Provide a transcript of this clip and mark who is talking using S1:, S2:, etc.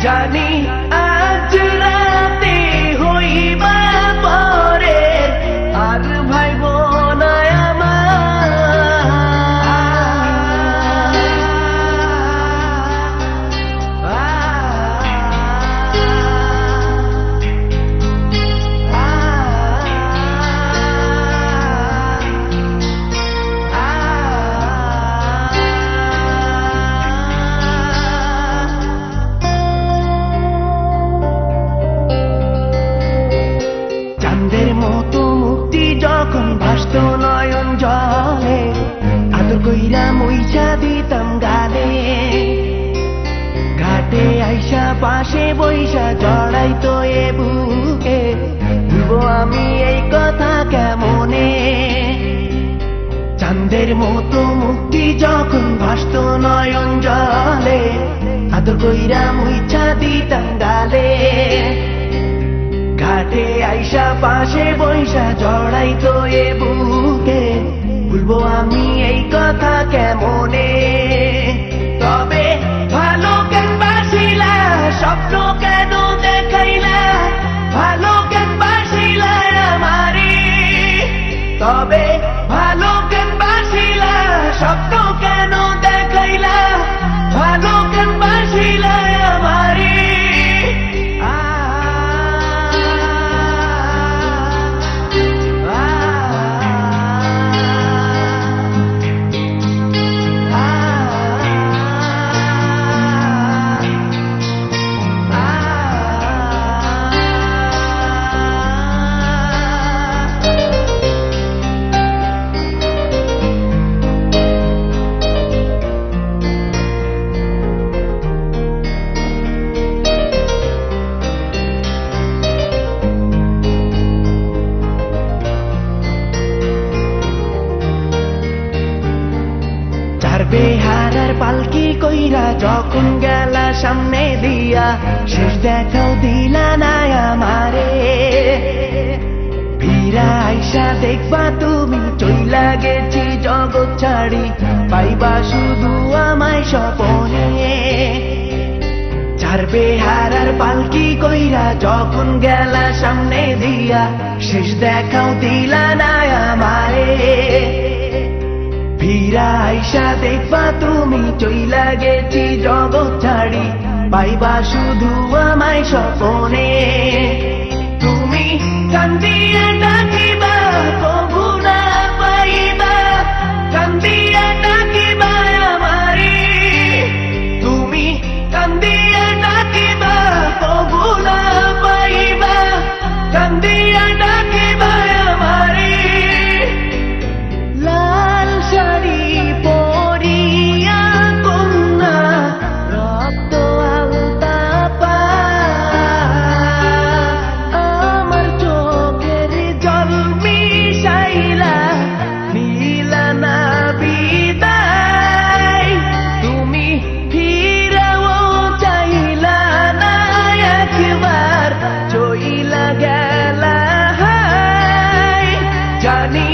S1: জানি আজ রাতে হইবা পরে আর ভাইব না মতো মুক্তি যখন ভাসত নয়ন জলে আদর কইরা মুইছা দিতাম গালে ঘাটে আইসা পাশে বইসা জড়াইতো এ বুকে ভুলবো আমি এই কথা কেমনে চাঁদের মতো মুক্তি যখন ভাসত নয়ন জলে আদর কইরা মুইছা দিতাম গালে ঘাটে আইসা পাশে বইসা জড়াইতো এ বুকে ভুলবো আমি এই কথা কেমনে তবে ভালো কেন বাসিলা স্বপ্ন কেন দেখাইলা ভালো কেন বাসিলা আমারে তবে ভালো কেন বাসিলা স্বপ্ন কেন দেখাইলা ভালো কেন বাসিলা আমারে বেহারার পালকি কইরা যখন গেলা সামনে দিয়া শেষ দেখাও দিলা না আমারে ফিরা আইসা দেখবা তুমি চইলা গেছি জগৎ ছাড়ি পাইবা শুধু আমায় স্বপনে চার বেহারার পালকি কইরা যখন গেলা সামনে দিয়া শেষ দেখাও দিলা না আমারে ফিরা আইসা দেখবা তুমি চইলা গেছি জগৎ ছাড়ি পাইবা শুধু আমায় স্বপনে তুমি কান্দিয়া ডাকিবা কবু না পাইবা কান্দিয়া ডাকিবা আমারে তুমি কান্দিয়া ডাকিবা কবু না পাইবা কান্দিয়া ডাকিবা আমারে শাড়ি পরিয়া কন্যা রক্ত আলতা পা আমার চোখের জল মিশাইলা নীলা না বিদায় তুমি ফিরাও চাইলা না একবার চইলা গেলা জানি